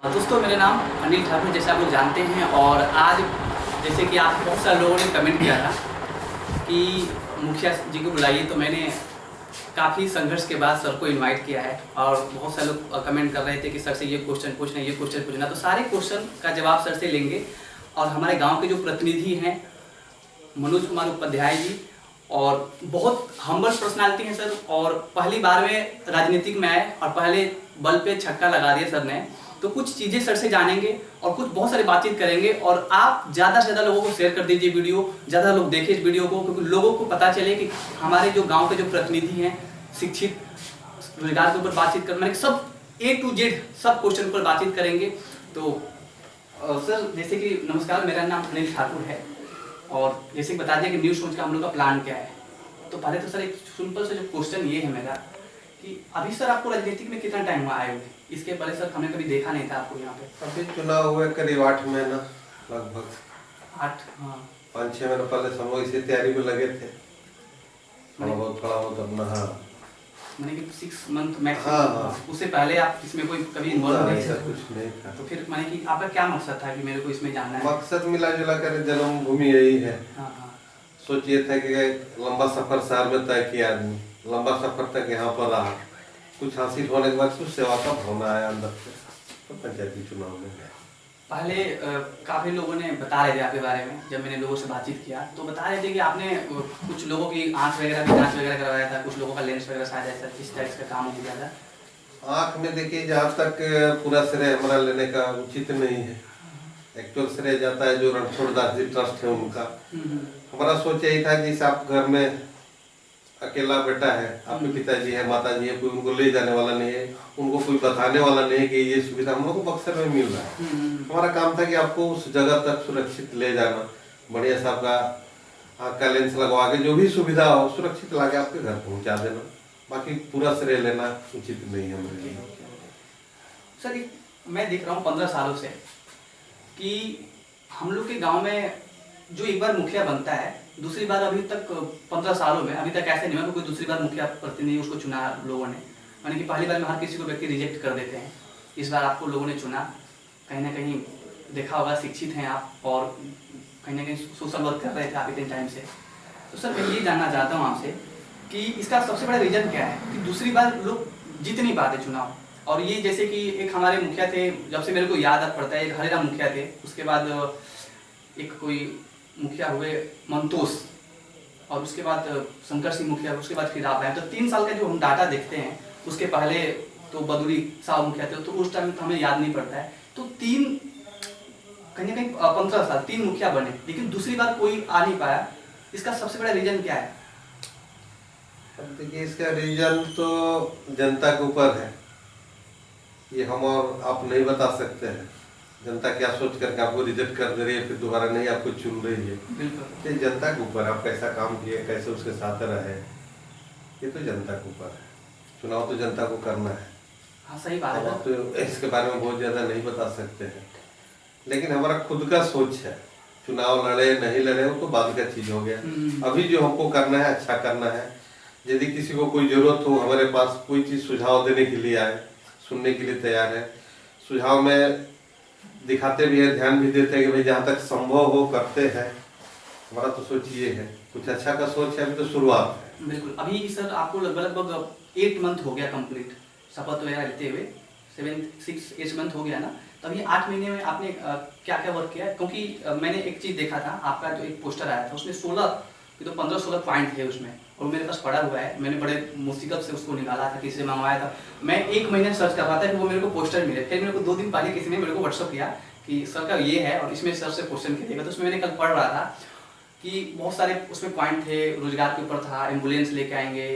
दोस्तों मेरा नाम अनिल ठाकुर, जैसे आप लोग जानते हैं। और आज जैसे कि आप बहुत सारे लोगों ने कमेंट किया था कि मुखिया जी को बुलाइए, तो मैंने काफ़ी संघर्ष के बाद सर को इनवाइट किया है। और बहुत सारे लोग कमेंट कर रहे थे कि सर से ये क्वेश्चन पूछना, ये क्वेश्चन पूछना, तो सारे क्वेश्चन का जवाब सर से लेंगे। और हमारे गाँव के जो प्रतिनिधि हैं मनोज कुमार उपाध्याय जी, और बहुत हम्बल पर्सनालिटी हैं सर, और पहली बार में राजनीतिक में आए और पहले बल पे छक्का लगा दिया सर ने। तो कुछ चीज़ें सर से जानेंगे और कुछ बहुत सारी बातचीत करेंगे। और आप ज़्यादा से ज़्यादा लोगों को शेयर कर दीजिए वीडियो, ज़्यादा लोग देखें इस वीडियो को, क्योंकि लोगों को पता चले कि हमारे जो गांव के जो प्रतिनिधि हैं, शिक्षित, रोजगार के ऊपर बातचीत कर, मैंने सब A to Z सब क्वेश्चन पर बातचीत करेंगे। तो सर जैसे कि नमस्कार, मेरा नाम अनिल ठाकुर है। और जैसे कि बता दिया कि न्यू सोच का हम लोग का प्लान क्या है। तो पहले तो सर एक सिंपल से जो क्वेश्चन ये है मेरा कि अभी सर आपको राजनीतिक में कितना टाइम हुआ आए हुए? इसके पहले सर हमने कभी देखा नहीं था आपको यहाँ पे। अभी चुनाव हुए करीब 8 महीना, लगभग 8, हाँ 5-6 महीने पहले सब लोग इसी तैयारी में लगे थे। थोड़ा बहुत अपना, हाँ मैंने कि 6 मंथ मैक्सिमम। हाँ। उससे पहले आप इसमें कोई कभी इन्वॉल्व नहीं थे? कुछ नहीं था। तो फिर मैंने कि आपका क्या मकसद था कि मेरे को इसमें जानना है? मकसद मिला जुला कर जन्मभूमि यही है। हाँ हाँ। सोच ये था कि लंबा सफर शहर में तय किया आदमी, लंबा सफर तक यहाँ पर रहा, कुछ हासिल होने के बाद कुछ सेवा का भावना आया अंदर से, तो पंचायती चुनाव में गया। पहले काफ़ी लोगों ने बता रहे थे आपके बारे में, जब मैंने लोगों से बातचीत किया तो बता रहे थे कि आपने कुछ लोगों की आँख वगैरह भी जांच वगैरह करवाया था, कुछ लोगों का लेंस वगैरह शायद ऐसा इस टाइप का काम हो गया था। आँख में देखिए, जहाँ तक पूरा श्रेय हमारा लेने का उचित नहीं है। एक्चुअल श्रेय जाता है जो रणछोड़दास जी ट्रस्ट है उनका। हमारा सोच यही था कि आप घर में अकेला बेटा है, आपके पिताजी है, माताजी है, कोई उनको ले जाने वाला नहीं है, उनको कोई बताने वाला नहीं है कि ये सुविधा हम लोग को बक्सर में मिल रहा है। हमारा काम था कि आपको उस जगह तक सुरक्षित ले जाना, बढ़िया सा आपका आँख का लेंस लगवा के जो भी सुविधा हो सुरक्षित ला के आपके घर पहुँचा देना। बाकी पूरा श्रेय लेना उचित नहीं है हमारे लिए। सर मैं देख रहा हूँ 15 सालों से कि हम लोग के गांव में जो एक बार मुखिया बनता है, दूसरी बार अभी तक 15 सालों में अभी तक ऐसे नहीं हुआ कि कोई दूसरी बार मुखिया प्रतिनिधि उसको चुना लोगों ने। यानी कि पहली बार में हर किसी को व्यक्ति रिजेक्ट कर देते हैं। इस बार आपको लोगों ने चुना, कहीं ना कहीं देखा होगा शिक्षित हैं आप और कहीं ना कहीं सोशल वर्क कर रहे थे आप इतने टाइम से। तो सर मैं ये जानना चाहता हूँ आपसे कि इसका सबसे बड़ा रीजन क्या है कि दूसरी बार लोग जीत नहीं पाते चुनाव? और ये जैसे कि एक हमारे मुखिया थे, जब से मेरे को याद पड़ता है, एक हरिराम मुखिया थे, उसके बाद एक कोई मुखिया हुए मंतोष, और उसके बाद शंकर सिंह मुखिया, उसके बाद फिर आप आए। तो 3 साल का जो हम डाटा देखते हैं, उसके पहले तो बदुरी साहब मुखिया थे, तो उस टाइम तो हमें याद नहीं पड़ता है। तो कहीं ना कहीं 15 साल 3 मुखिया बने, लेकिन दूसरी बार कोई आ नहीं पाया। इसका सबसे बड़ा रीजन क्या है? अब देखिए, इसका रीजन तो जनता के ऊपर है, ये हम और आप नहीं बता सकते हैं। जनता क्या सोच करके आपको रिजेक्ट कर दे रही है, फिर दोबारा नहीं आपको चुन रही है, ये जनता के ऊपर। आप कैसा काम किए, कैसे उसके साथ रहे, ये तो जनता के ऊपर है। चुनाव तो जनता को करना है। हाँ सही बात है। आप तो इसके बारे में बहुत ज़्यादा नहीं बता सकते हैं, लेकिन हमारा खुद का सोच है। चुनाव लड़े नहीं लड़े वो तो बाद का चीज़ हो गया। अभी जो हमको करना है, अच्छा करना है। यदि किसी को कोई ज़रूरत हो, हमारे पास कोई चीज़ सुझाव देने के लिए आए, सुनने के लिए तैयार है। सुझाव में दिखाते भी है, ध्यान भी देते हैं कि भाई जहाँ तक संभव हो करते हैं। हमारा तो सोच ये है, कुछ अच्छा का सोच है, अभी तो शुरुआत है। बिल्कुल। अभी सर आपको लगभग 8 मंथ हो गया कंप्लीट शपथ वगैरह लेते हुए, 7-6-8 मंथ हो गया ना। तो अभी 8 महीने में आपने क्या क्या वर्क किया? क्योंकि मैंने एक चीज़ देखा था, आपका जो एक पोस्टर आया था उसमें 15-16 पॉइंट थे उसमें, और मेरे पास पड़ा हुआ है। मैंने बड़े मुसीबत से उसको निकाला था, किसी से मंगवाया था। मैं 1 महीने सर्च कर रहा था कि वो मेरे को पोस्टर मिले। फिर मेरे को 2 दिन पहले किसी ने मेरे को व्हाट्सअप किया कि सर का ये है और इसमें सर से क्वेश्चन कीजिएगा। तो उसमें मैंने कल पढ़ रहा था कि बहुत सारे उसमें पॉइंट थे। रोजगार के ऊपर था, एम्बुलेंस लेके आएंगे,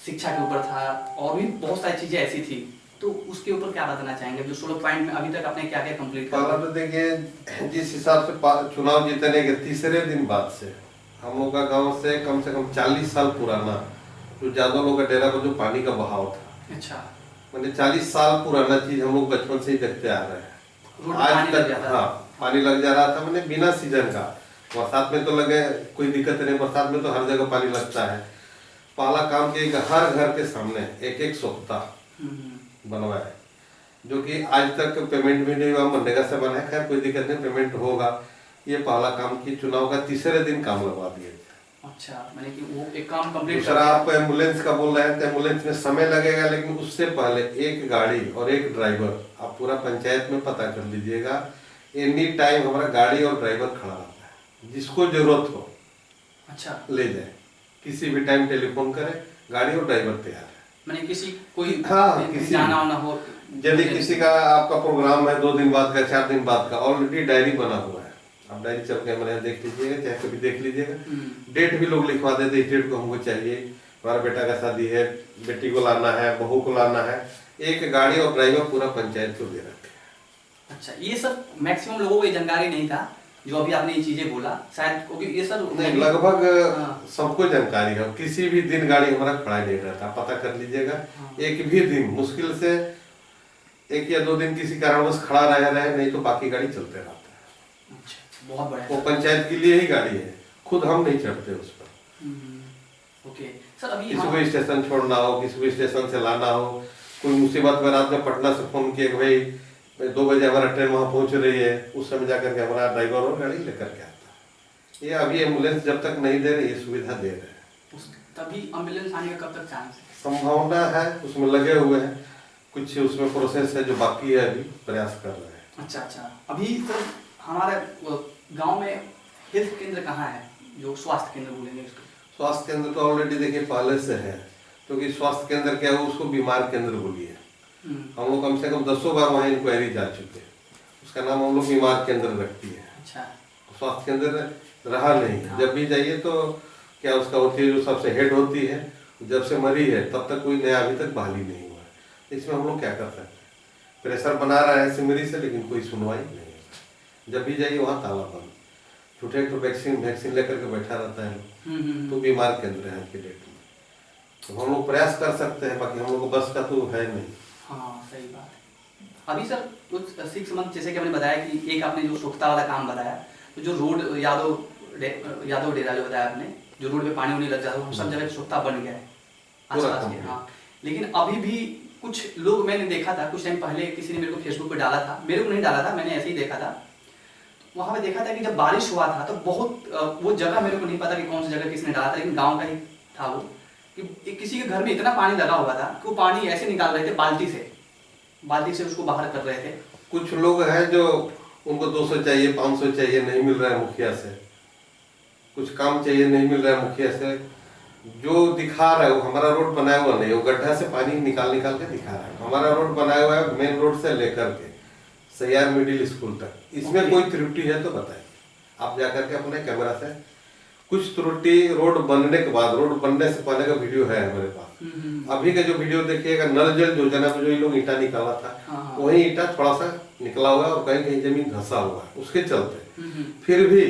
शिक्षा के ऊपर था, और भी बहुत सारी चीज़ें ऐसी थी। तो उसके ऊपर क्या बताना चाहेंगे? जो 16 पॉइंट में अभी तक आपने क्या क्या कंप्लीट किया? तो देखिए, जिस हिसाब से चुनाव जीतने के तीसरे दिन बाद से हम लोग का गांव से कम 40 साल पुराना जो यादव लोग का डेरा को जो पानी का बहाव था, अच्छा, मैंने 40 साल पुराना चीज हम लोग बचपन से ही देखते आ रहे हैं। आज तक हाँ पानी लग जा रहा था, मैंने बिना सीजन का। बरसात में तो लगे कोई दिक्कत नहीं, बरसात में तो हर जगह पानी लगता है। पहला काम किया, हर घर के सामने एक सोख्ता बनवाए, जो कि आज तक पेमेंट भी नहीं हुआ। मनरेगा से बना है, खैर कोई दिक्कत नहीं, पेमेंट होगा। ये पहला काम की चुनाव का तीसरे दिन काम लगवा दिए थे। अच्छा, मैंने कि वो एक काम कंप्लीट। दूसरा आप एम्बुलेंस का बोल रहे हैं तो एम्बुलेंस में समय लगेगा, लेकिन उससे पहले एक गाड़ी और एक ड्राइवर, आप पूरा पंचायत में पता कर लीजिएगा, एनी टाइम हमारा गाड़ी और ड्राइवर खड़ा रहता है। जिसको जरूरत हो अच्छा ले जाए, किसी भी टाइम टेलीफोन करे, गाड़ी और ड्राइवर तैयार है। मैंने किसी कोई हाँ, किसी जाना वाना हो, यदि किसी का आपका प्रोग्राम है 2 दिन बाद का, 4 दिन बाद का, ऑलरेडी डायरी बना हुआ है। आप डायरी चल के हमारे यहाँ देख लीजिएगा, चाहे कभी देख लीजिएगा। डेट भी लोग लिखवा देते, इस डेट को हमको चाहिए, हमारा बेटा का शादी है, बेटी को लाना है, बहू को लाना है। एक गाड़ी और ड्राइवर पूरा पंचायत को दे रखे हैं। अच्छा, ये सब मैक्सिमम लोगों को ये जानकारी नहीं था जो अभी आपने ये चीजें बोला, शायद क्योंकि ये सब नहीं, लगभग सबको जानकारी है। किसी भी दिन गाड़ी हमारा खड़ा नहीं रहता, पता कर लीजिएगा। एक भी दिन, मुश्किल से 1 या 2 दिन किसी कारणवश खड़ा रहे, नहीं तो बाकी गाड़ी चलते रहता है। अच्छा, बहुत बढ़िया। वो पंचायत के लिए ही गाड़ी है, खुद हम नहीं चढ़ते उस पर। ओके सर, अभी किसी को स्टेशन छोड़ना हो, किसी को स्टेशन से लाना हो, कोई मुसीबत में रात में पटना से फोन किए कि भाई 2 बजे हमारा ट्रेन वहां पहुंच रही है, उस समय जाकर के हमारा ड्राइवर और गाड़ी लेकर के आता है। ये अभी एम्बुलेंस जब तक नहीं दे रहे, ये सुविधा दे रहे हैं। तभी एम्बुलेंस आने का कब तक चांस है? संभावना है, उसमें लगे हुए हैं, कुछ उसमें प्रोसेस है जो बाकी है, अभी प्रयास कर रहे हैं। अच्छा, अभी सर हमारे गांव में हेल्थ केंद्र कहाँ है, जो स्वास्थ्य केंद्र बोलेंगे उसको? स्वास्थ्य केंद्र तो ऑलरेडी देखिए पहले से है, क्योंकि स्वास्थ्य केंद्र क्या है, उसको बीमार केंद्र बोलिए। हम लोग कम से कम 10 बार वहाँ इंक्वायरी जा चुके हैं, उसका नाम हम लोग बीमार केंद्र रखती है। अच्छा, स्वास्थ्य केंद्र रहा नहीं। जब भी जाइए तो क्या उसका होती है, जो सबसे हेड होती है, जब से मरी है तब तक कोई नया अभी तक बहाली नहीं हुआ है। इसमें हम लोग क्या कर सकते हैं? प्रेशर बना रहा है सिमरी से, लेकिन कोई सुनवाई नहीं है। जब भी जाइए वहाँ ताला बंद, झूठे तो वैक्सीन लेकर के बैठा रहता है। तो बीमार केंद्र है आज के डेट में, तो हम लोग प्रयास कर सकते हैं, बाकी हम लोग को बस का तो है नहीं। हाँ, सही बात है। अभी सर कुछ 6 मंथ, जैसे कि आपने बताया कि एक आपने जो स्वच्छता वाला काम बताया, तो जो रोड यादव डेरा जो बताया आपने, जो रोड पे पानी लग जाता है, सब जगह स्वच्छता बन गया है आसपास के। हाँ, लेकिन अभी भी कुछ लोग, मैंने देखा था कुछ टाइम पहले, किसी ने मेरे को फेसबुक पे डाला था, मेरे को नहीं डाला था, मैंने ऐसे ही देखा था। वहाँ पे देखा था कि जब बारिश हुआ था तो बहुत, वो जगह मेरे को नहीं पता कि कौन सी जगह किसने डाला था, लेकिन गाँव का ही था वो, कि किसी के घर में इतना पानी लगा हुआ था कि वो पानी ऐसे निकाल रहे थे बाल्टी से उसको बाहर कर रहे थे। कुछ लोग हैं जो उनको 200 चाहिए, 500 चाहिए, नहीं मिल रहा है मुखिया से, कुछ काम चाहिए, नहीं मिल रहा है मुखिया से। जो दिखा रहा है वो हमारा रोड बनाया हुआ नहीं, वो गड्ढा से पानी निकाल के दिखा रहा है। हमारा रोड बनाया हुआ है मेन रोड से लेकर के सैयार मिडिल स्कूल तक। इसमें कोई त्रुटि है तो बताइए, आप जाकर के अपने कैमरा से। कुछ त्रुटि रोड बनने के बाद, रोड बनने से पहले का वीडियो है हमारे पास। अभी का जो वीडियो देखिएगा, नल जल योजना में जो ये लोग ईंटा निकाला था, वही ईंटा थोड़ा सा निकला हुआ है और कहीं कहीं जमीन धंसा हुआ है, उसके चलते फिर भी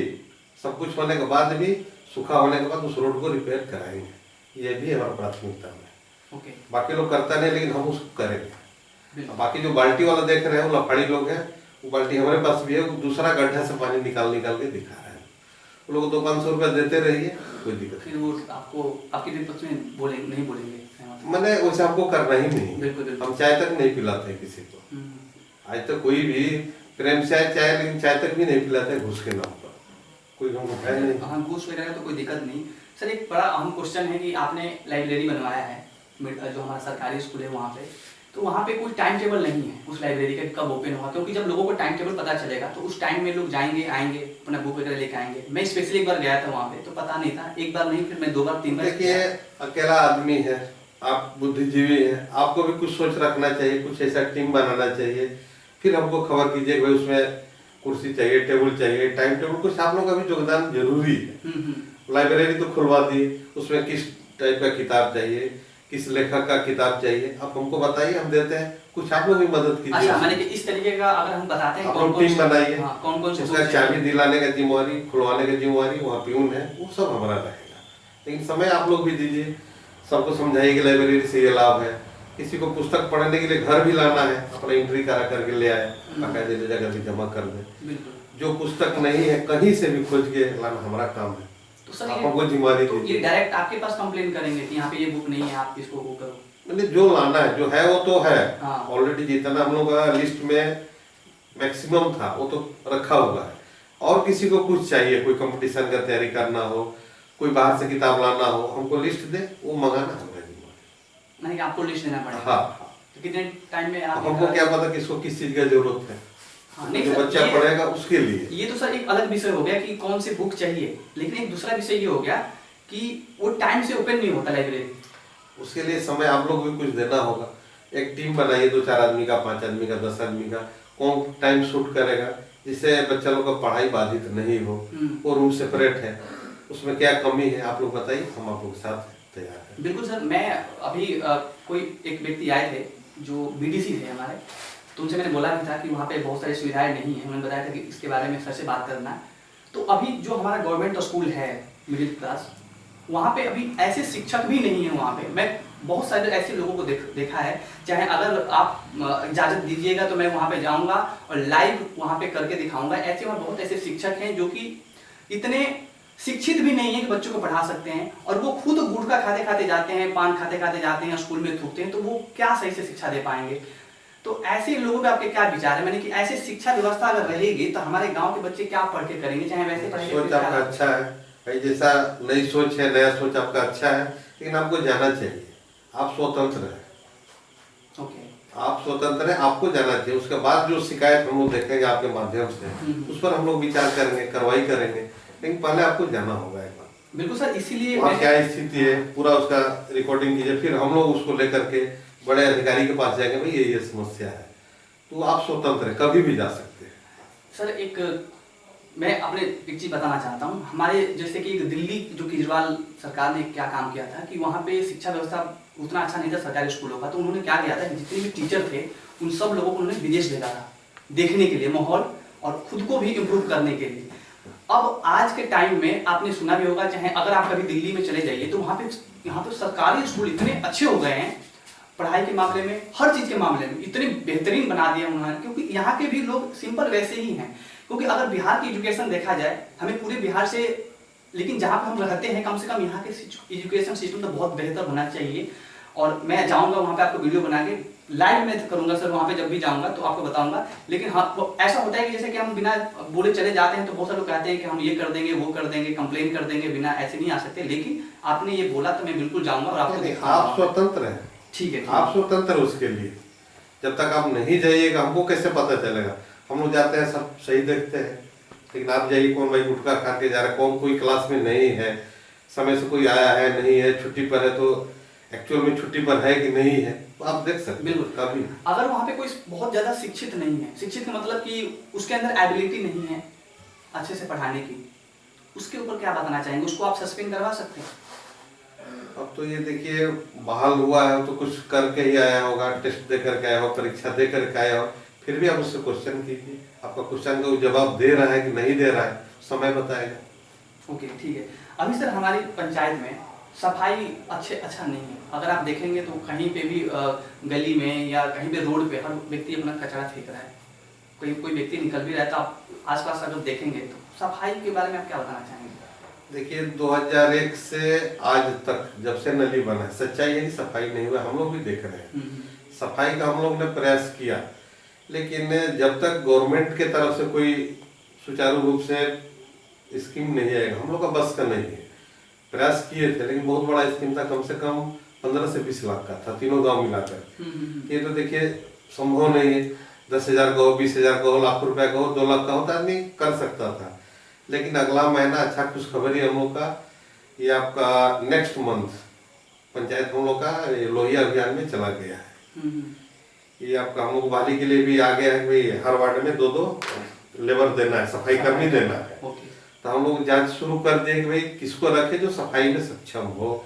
सब कुछ होने के बाद भी, सूखा होने के बाद उस रोड को रिपेयर कराएंगे। ये भी हमारा प्राथमिकता में। बाकी लोग करता नहीं, लेकिन हम उसको करेंगे। बाकी जो बाल्टी वाला देख रहे हैं वो लफाड़ी लोग हैं, वो बाल्टी हमारे पास भी है, वो दूसरा गड्ढा से पानी निकाल के दिखा रहे हैं। वो लोग 200-500 रुपया देते रहिए, कोई दिक्कत फिर वो आपको आपके विपक्ष में नहीं बोलेंगे। मैंने वैसे हमको करना ही नहीं। बिल्कुल। हम चाय तक नहीं पिलाते किसी को, आज तक कोई भी प्रेम से चाय, लेकिन चाय तक भी नहीं पिलाते घूस के नाम पर, कोई हमको है नहीं। हाँ, घूस वगैरह तो कोई दिक्कत नहीं। सर एक बड़ा अहम क्वेश्चन है कि आपने लाइब्रेरी बनवाया है, जो हमारा सरकारी स्कूल है वहाँ पे, तो वहाँ पे कोई टाइम टेबल नहीं है उस लाइब्रेरी का कब ओपन होगा, क्योंकि जब लोगों को टाइम टेबल पता चलेगा तो उस टाइम में लोग जाएंगे, आएंगे, अपना बुक वगैरह लेके आएंगे। मैं स्पेशली एक बार गया था वहाँ पे, तो पता नहीं था, एक बार नहीं फिर मैं 2 बार 3 बार। देखिए, अकेला आदमी है, आप बुद्धिजीवी हैं, आपको भी कुछ सोच रखना चाहिए, कुछ ऐसा टीम बनाना चाहिए, फिर हमको खबर कीजिए भाई उसमें कुर्सी चाहिए, टेबल चाहिए, टाइम टेबल, कुछ आप लोगों का भी योगदान जरूरी है। लाइब्रेरी तो खुलवा दी, उसमें किस टाइप का किताब चाहिए, किस लेखक का किताब चाहिए, आप हमको बताइए, हम देते हैं। कुछ आप लोग भी मदद कीजिए। अच्छा, मैंने कि इस तरीके का अगर हम बताते हैं कौन टीम बनाइए, कौन से उसका चाबी दिलाने का जिम्मेवारी, खुलवाने का जिम्मेवारी वहाँ प्यून है, वो सब हमारा रहेगा। लेकिन समय आप लोग भी दीजिए, सबको समझाइए कि लाइब्रेरी से ये लाभ है। किसी को पुस्तक पढ़ने के लिए घर भी लाना है, अपना एंट्री करा करके ले आए, बाकायदे जगह भी जमा कर दे। जो पुस्तक नहीं है कहीं से भी खोज के लाना हमारा काम है। तो सर आपको जिम्मेदारी ये डायरेक्ट आपके पास कंप्लेन करेंगे कि यहाँ पे ये बुक नहीं है, आप इसको वो करो? मतलब जो लाना है, जो है वो तो है हाँ। ऑलरेडी, जितना हम लोग का लिस्ट में मैक्सिमम था वो तो रखा हुआ है। और किसी को कुछ चाहिए, कोई कंपटीशन का तैयारी करना हो, कोई बाहर से किताब लाना हो, हमको लिस्ट दे, वो मंगाना हमारे जिम्मा। नहीं, आपको लिस्ट देना पड़ेगा। हाँ, तो कितने टाइम में आप हमको क्या पता किसको किस चीज का जरूरत है। हाँ, नहीं जो सर, बच्चा पढ़ेगा उसके लिए ये तो सर एक अलग विषय हो गया कि कौन सी बुक चाहिए, लेकिन एक दूसरा विषय ये हो गया कि वो टाइम से ओपन नहीं होता लाइब्रेरी। उसके लिए समय आप लोग भी कुछ देना होगा। एक टीम बनाइए, 2-4 आदमी का, 5 आदमी का, 10 आदमी का, कौन टाइम शूट करेगा जिससे बच्चा लोग का पढ़ाई बाधित नहीं हो। वो रूम सेपरेट है, उसमें क्या कमी है आप लोग बताइए, हम आप लोग के साथ तैयार हैं। बिल्कुल सर, मैं अभी कोई एक व्यक्ति आए थे जो बीडीसी थे हमारे, तो उनसे मैंने बोला भी था कि वहाँ पे बहुत सारी सुविधाएं नहीं है। उन्होंने बताया था कि इसके बारे में सर से बात करना है। तो अभी जो हमारा गवर्नमेंट स्कूल है मिडिल क्लास, वहाँ पे अभी ऐसे शिक्षक भी नहीं है। वहाँ पे मैं बहुत सारे ऐसे लोगों को देखा है, चाहे अगर आप इजाज़त दीजिएगा तो मैं वहाँ पे जाऊँगा और लाइव वहाँ पे करके दिखाऊँगा। ऐसे वहाँ बहुत ऐसे शिक्षक हैं जो कि इतने शिक्षित भी नहीं है कि बच्चों को पढ़ा सकते हैं, और वो खुद गुटखा खाते खाते जाते हैं, पान खाते खाते जाते हैं, स्कूल में थूकते हैं, तो वो क्या सही से शिक्षा दे पाएंगे। तो ऐसे लोगों पे आपके क्या विचार है, मैंने कि ऐसे शिक्षा व्यवस्था अगर रहेगी तो हमारे गांव के बच्चे क्या पढ़ के करेंगे, चाहे वैसे पढ़ेंगे। सोच आपका अच्छा है भाई, जैसा नई सोच है, नया सोच आपका अच्छा है, लेकिन आपको जाना चाहिए। आप स्वतंत्र हैं। ओके, आप स्वतंत्र हैं, आपको जाना चाहिए। उसके बाद जो शिकायत हम लोग देखेंगे आपके माध्यम से, उस पर हम लोग विचार करेंगे, कार्रवाई करेंगे, लेकिन पहले आपको जाना होगा एक बार। बिल्कुल सर, इसीलिए वहाँ क्या स्थिति है पूरा उसका रिकॉर्डिंग कीजिए, फिर हम लोग उसको लेकर के बड़े अधिकारी के पास जाएंगे, भाई ये समस्या है। तो आप स्वतंत्र हैं, कभी भी जा सकते हैं। सर एक मैं अपने एक चीज़ बताना चाहता हूँ। हमारे जैसे कि दिल्ली जो केजरीवाल सरकार ने क्या काम किया था कि वहाँ पे शिक्षा व्यवस्था उतना अच्छा नहीं था सरकारी स्कूलों का, तो उन्होंने क्या किया था कि जितने भी टीचर थे उन सब लोगों को उन्होंने विदेश भेजा था देखने के लिए माहौल, और खुद को भी इम्प्रूव करने के लिए। अब आज के टाइम में आपने सुना भी होगा, चाहे अगर आप कभी दिल्ली में चले जाइए तो वहाँ पे यहाँ पे सरकारी स्कूल इतने अच्छे हो गए हैं, पढ़ाई के मामले में, हर चीज़ के मामले में इतने बेहतरीन बना दिया उन्होंने, क्योंकि यहाँ के भी लोग सिंपल वैसे ही हैं। क्योंकि अगर बिहार की एजुकेशन देखा जाए, हमें पूरे बिहार से, लेकिन जहाँ पे हम रहते हैं कम से कम यहाँ के एजुकेशन सिस्टम तो बहुत बेहतर होना चाहिए। और मैं जाऊँगा वहाँ पे, आपको वीडियो बना के लाइव में करूँगा सर, वहाँ पे जब भी जाऊँगा तो आपको बताऊँगा। लेकिन हाँ, ऐसा होता है कि जैसे कि हम बिना बोले चले जाते हैं तो बहुत सारे लोग कहते हैं कि हम ये कर देंगे, वो कर देंगे, कंप्लेन कर देंगे, बिना ऐसे नहीं आ सकते। लेकिन आपने ये बोला तो मैं बिल्कुल जाऊँगा और आपको दिखाऊंगा। आप स्वतंत्र हैं, ठीक है, आप स्वतंत्र उसके लिए। जब तक आप नहीं जाइएगा हमको कैसे पता चलेगा। हम लोग जाते हैं सब सही देखते हैं, लेकिन आप जाइए, कौन भाई गुटखा खा के जा रहा है, कौन कोई क्लास में नहीं है, समय से कोई आया है नहीं है, छुट्टी पर है तो एक्चुअल में छुट्टी पर है कि नहीं है, तो आप देख सकते हैं। बिल्कुल। कभी अगर वहाँ पे कोई बहुत ज्यादा शिक्षित नहीं है, शिक्षित का मतलब कि उसके अंदर एबिलिटी नहीं है अच्छे से पढ़ाने की, उसके ऊपर क्या बताना चाहेंगे, उसको आप सस्पेंड करवा सकते हैं? अब तो ये देखिए, बहाल हुआ है तो कुछ करके ही आया होगा, टेस्ट दे करके आया हो, परीक्षा दे करके आया हो, फिर भी आप उससे क्वेश्चन कीजिए। आपका क्वेश्चन का जवाब दे रहा है कि नहीं दे रहा है, समय बताएगा। ओके, ठीक है। अभी सर हमारी पंचायत में सफाई अच्छा नहीं है। अगर आप देखेंगे तो कहीं पे भी गली में या कहीं पे रोड पे हर व्यक्ति अपना कचरा फेंक रहा है। कोई व्यक्ति निकल भी रहा है तो आप आसपास अगर देखेंगे तो सफाई के बारे में आप क्या बताना चाहेंगे? देखिए 2001 से आज तक जब से नली बना है, सच्चाई है कि सफाई नहीं हुआ, हम लोग भी देख रहे हैं। सफाई का हम लोग ने प्रयास किया, लेकिन जब तक गवर्नमेंट के तरफ से कोई सुचारू रूप से स्कीम नहीं आएगा, हम लोग का बस का नहीं है। प्रयास किए थे, लेकिन बहुत बड़ा स्कीम था, कम से कम 15 से 20 लाख का था, तीनों गांव मिलाकर। ये तो देखिए संभव नहीं है। 10,000 कहो, 20,000 कहो, लाख रुपया कहो, 2 लाख का होता आदमी कर सकता था। लेकिन अगला महीना अच्छा खुशखबरी हम लोग का, ये आपका नेक्स्ट मंथ पंचायत हम लोग का लोहिया अभियान में चला गया है। ये आपका हम लोग बहाली के लिए भी आ गया है, भाई हर वार्ड में 2-2 लेबर देना है, सफाई कर्मी देना है। तो हम लोग जांच शुरू कर दिए कि भाई किसको रखे जो सफाई में सक्षम हो,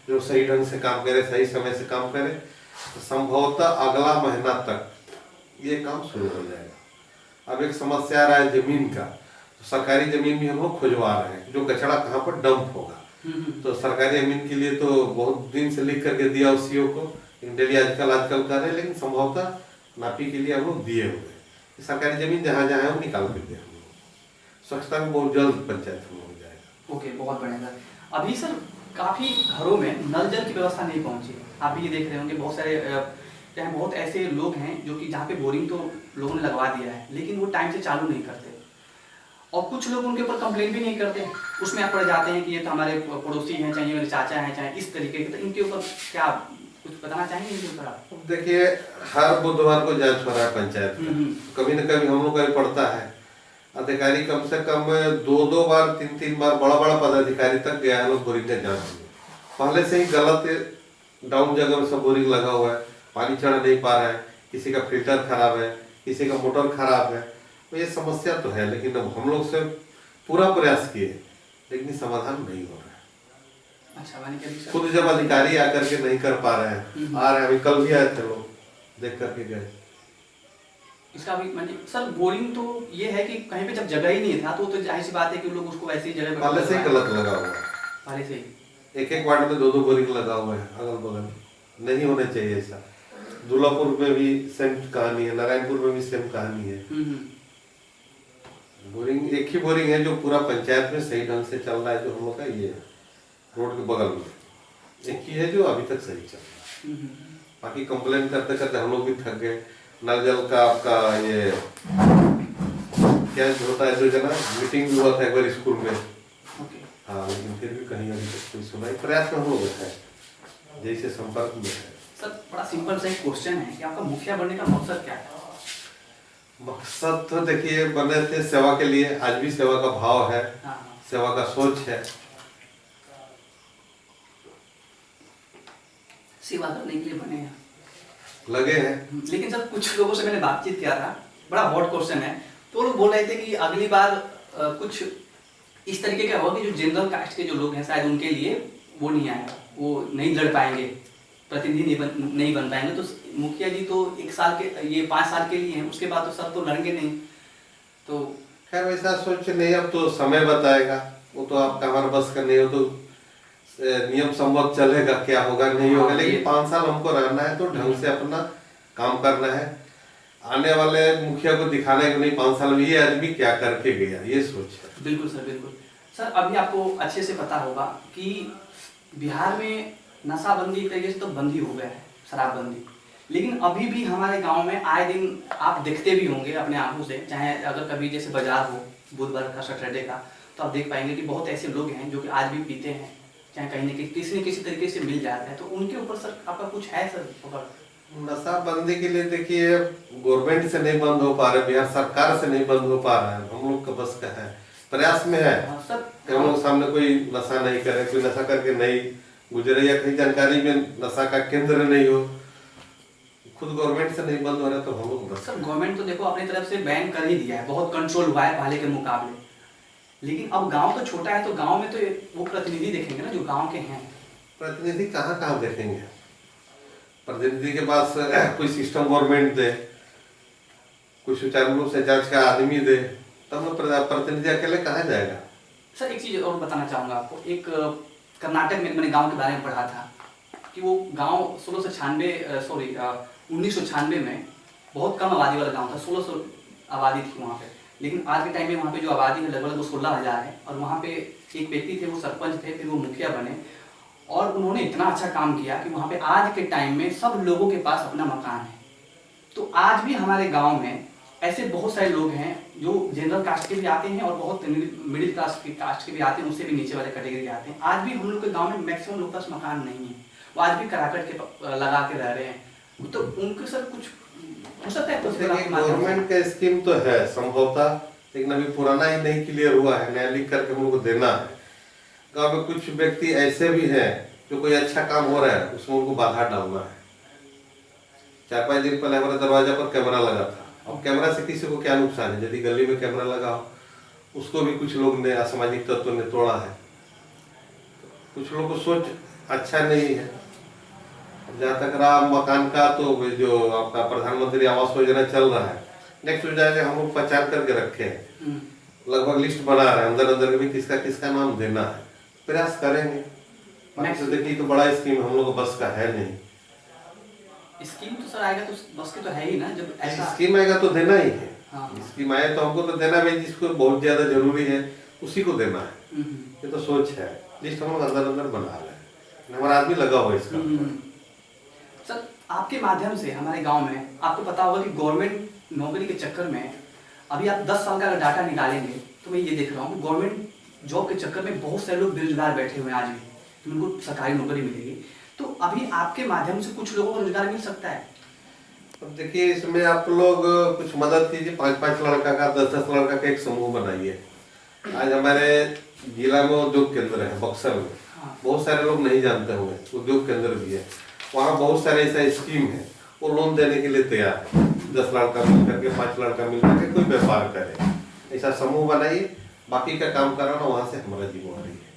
जो सही ढंग से काम करे, सही समय से काम करे। तो संभवतः अगला महीना तक ये काम शुरू हो जाएगा। अब एक समस्या आ रहा है जमीन का, तो सरकारी जमीन भी हम लोग खुजवा रहे हैं, जो कचरा कहाँ पर डंप होगा। तो सरकारी जमीन के लिए तो बहुत दिन से लिख करके दिया उस सीओ को, डेली आजकल कर रहे हैं, लेकिन संभवतः नापी के लिए हम लोग दिए हुए। सरकारी जमीन जहाँ जहाँ है वो निकाल कर दिया। स्वच्छता में बहुत जल्द पंचायत में हो जाएगा। ओके, बहुत बढ़िया सर। अभी सर काफ़ी घरों में नल जल की व्यवस्था नहीं पहुंची है। आप भी ये देख रहे होंगे, बहुत सारे चाहे बहुत ऐसे लोग हैं जो कि जहाँ पे बोरिंग तो लोगों ने लगवा दिया है, लेकिन वो टाइम से चालू नहीं करते, और कुछ लोग उनके ऊपर कंप्लेन भी नहीं करते। उसमें आप पड़ जाते हैं कि ये तो हमारे पड़ोसी हैं, चाहे ये मेरे चाचा हैं, चाहे इस तरीके के। तो इनके ऊपर क्या कुछ बताना चाहेंगे इनके ऊपर आप? देखिए, हर बुधवार को जांच हो रहा है पंचायत में। कभी न कभी हम लोग का भी पड़ता है। अधिकारी कम से कम 2-2 बार 3-3 बार बड़ा बड़ा पदाधिकारी तक गया है, लोग बोरिंग का जांच में। पहले से ही गलत डाउन जगह में सब बोरिंग लगा हुआ है, पानी चढ़ नहीं पा रहा है, किसी का फिल्टर खराब है, किसी का मोटर खराब है। तो ये समस्या तो है, लेकिन अब हम लोग से पूरा प्रयास किए, लेकिन समाधान नहीं हो रहा है। अच्छा, मानी कि खुद जब अधिकारी आकर के नहीं कर पा रहे हैं, आ रहे हैं, अभी कल भी आए थे लोग, देख करके गए। इसका भी मानी सर, बोरिंग तो ये है कि कहीं पे जब जगह ही नहीं था तो जाहिर सी बात है कि लोग उसको वैसे ही जगह पहले से ही गलत लगा हुआ है। पहले से ही एक वार्ड में 2-2 बोरिंग लगा हुआ है अगल बगल। नहीं होने चाहिए ऐसा। दुल्लापुर में भी सेम कहानी है, नारायणपुर में भी सेम कहानी है। बोरिंग एक ही बोरिंग है जो पूरा पंचायत में सही ढंग से चल रहा है, जो हम लोग का ये रोड के बगल में एक ही है जो अभी तक सही चल रहा है। बाकी कंप्लेन करते करते हम लोग भी थक गए। नल जल का आपका ये क्या होता है, जो जना मीटिंग भी हुआ था एक बार स्कूल में। हाँ, लेकिन फिर भी कहीं अभी तक कोई सुनाई। प्रयास में हम लोग है, जैसे संपर्क में है। सर, बड़ा सिंपल सा एक क्वेश्चन है कि आपका मुखिया बनने का मकसद क्या है? मकसद तो देखिए, बने थे सेवा के लिए, आज भी सेवा का भाव है। सेवा का सोच है, सेवा करने के लिए बने हैं, लगे हैं। लेकिन सर कुछ लोगों से मैंने बातचीत किया था, बड़ा हॉट क्वेश्चन है, तो लोग बोल रहे थे कि अगली बार कुछ इस तरीके का होगा कि जो जनरल कास्ट के जो लोग हैं शायद उनके लिए वो नहीं आएगा, वो नहीं लड़ पाएंगे, प्रतिनिधि नहीं बन पाएंगे। तो मुखिया जी तो 1 साल के, ये 5 साल के लिए हैं, उसके बाद तो सब तो लड़ेंगे नहीं। तो खैर वैसा सोच नहीं, अब तो समय बताएगा। वो तो आपका हमारा बस का नहीं हो, तो नियम संबद्ध चलेगा, क्या होगा नहीं होगा। लेकिन 5 साल हमको रहना है तो ढंग से अपना काम करना है। आने वाले मुखिया को दिखाना है कि नहीं 5 साल में ये आदमी क्या करके गया, ये सोच है। बिल्कुल सर, बिल्कुल सर। अभी आपको अच्छे से पता होगा कि बिहार में नशाबंदी एक तरीके से तो बंद ही हो गया है, शराबबंदी, लेकिन अभी भी हमारे गांव में आए दिन आप देखते भी होंगे अपने आंखों से, चाहे अगर कभी जैसे बाजार हो बुधवार का, सैटरडे का, तो आप देख पाएंगे कि बहुत ऐसे लोग हैं जो कि आज भी पीते हैं, चाहे कहीं न कहीं किसी न किसी तरीके से मिल जाता है। तो उनके ऊपर सर आपका कुछ है सर पकड़? नशाबंदी के लिए देखिए, गवर्नमेंट से नहीं बंद हो पा रहे, बिहार सरकार से नहीं बंद हो पा रहा है, हम लोग का बस का है, प्रयास में है। सर हम लोग सामने कोई नशा नहीं करे, कोई नशा करके नहीं गुजरे, या कहीं जानकारी में नशा का केंद्र नहीं हो, खुद गवर्नमेंट से नहीं बंद हो रहा तो हम लोग बस। सर गवर्नमेंट तो देखो अपनी तरफ से बैन कर ही दिया है, बहुत कंट्रोल हुआ है पहले के मुकाबले, लेकिन अब गांव तो छोटा है, तो गांव में तो वो प्रतिनिधि देखेंगे ना जो गांव के हैं। प्रतिनिधि कहाँ देखेंगे? प्रतिनिधि के पास कोई सिस्टम गवर्नमेंट दे, कोई सुचारू रूप से जांच का आदमी दे, तब प्रतिनिधि अकेले कहाँ जाएगा? सर एक चीज और बताना चाहूंगा आपको, एक कर्नाटक में मैंने गांव के बारे में पढ़ा था कि वो गांव 1996 में बहुत कम आबादी वाला गांव था, 1600 आबादी थी वहाँ पे, लेकिन आज के टाइम में वहाँ पे जो आबादी है लगभग 16,000 है। और वहाँ पे एक व्यक्ति थे, वो सरपंच थे, फिर वो मुखिया बने, और उन्होंने इतना अच्छा काम किया कि वहाँ पे आज के टाइम में सब लोगों के पास अपना मकान है। तो आज भी हमारे गाँव में ऐसे बहुत सारे लोग हैं जो जनरल कास्ट के भी आते हैं और बहुत मिडिल क्लास के कास्ट के भी आते हैं, उससे भी नीचे वाले कैटेगरी के आते हैं। आज भी हम लोग के गांव में मैक्सिमम लोग पास मकान नहीं है, वो आज भी कराकट के लगा के रह रहे हैं। तो उनके सर कुछ हो सकता है? गवर्नमेंट का स्कीम तो है संभवतः, लेकिन अभी पुराना ही नहीं क्लियर हुआ है, नया लिख करके हम लोग को देना है। गाँव में कुछ व्यक्ति ऐसे भी हैं जो कोई अच्छा काम हो रहा है उसमें उनको बाधा डालना है। 4-5 दिन पहले हमारे दरवाजा पर कैमरा लगा था। अब कैमरा से किसी को क्या नुकसान है? यदि गली में कैमरा लगा हो, उसको भी कुछ लोग ने, असामाजिक तत्वों ने तोड़ा है। कुछ लोगों को सोच अच्छा नहीं है। जहाँ तक रहा मकान का, तो जो आपका प्रधानमंत्री आवास योजना चल रहा है, नेक्स्ट हो जाएगा, हम लोग पहचान करके रखे हैं, लगभग लिस्ट बना रहे हैं, अंदर भी किसका किसका नाम देना है, प्रयास करेंगे। तो देखिए, तो बड़ा स्कीम हम लोग बस का है नहीं। स्कीम तो सर आएगा तो बस के तो है ही ना, जब ऐसा स्कीम आएगा तो देना ही है। हाँ। स्कीम आए तो हमको तो देना भी, जिसको बहुत ज्यादा जरूरी है उसी को देना है, ये तो सोच है। लिस्ट हम लोग अंदर अंदर बना रहे हैं, हमारा आदमी लगा हुआ है इसका। सर आपके माध्यम से हमारे गांव में आपको पता होगा कि गवर्नमेंट नौकरी के चक्कर में अभी आप 10 साल का अगर डाटा निकालेंगे तो मैं ये देख रहा हूँ कि गवर्नमेंट जॉब के चक्कर में बहुत सारे लोग बेरोजगार बैठे हुए हैं आज भी, तो उनको सरकारी नौकरी मिलेगी। तो अभी आपके माध्यम से कुछ लोगों को रोजगार मिल सकता है। अब देखिए इसमें आप लोग कुछ मदद कीजिए, 5-5 लड़का का 10-10 लड़का का एक समूह बनाइए। आज हमारे जिला में उद्योग केंद्र है बक्सर में, बहुत सारे लोग नहीं जानते होंगे उद्योग केंद्र भी है, वहाँ बहुत सारे ऐसा स्कीम है, वो लोन देने के लिए तैयार है। 10 लड़का मिल करके 5 लड़का मिल करके कोई व्यापार करे, ऐसा समूह बनाइए, बाकी का काम कराना वहाँ से हमारा जिम्मेवारी है।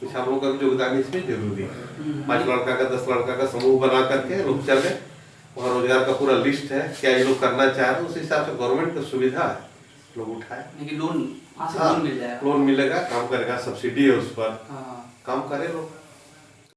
कुछ हम लोग का योगदान इसमें जरूरी है। 5 लड़का का 10 लड़का का समूह बना करके लोग चले, वहाँ रोजगार का पूरा लिस्ट है, क्या ये लोग करना चाह रहे हैं, उस हिसाब से गवर्नमेंट का सुविधा है, लोग उठाए। लोन मिल जाएगा, लोन मिलेगा, काम करेगा, सब्सिडी है उस पर, हाँ। काम करे लोग।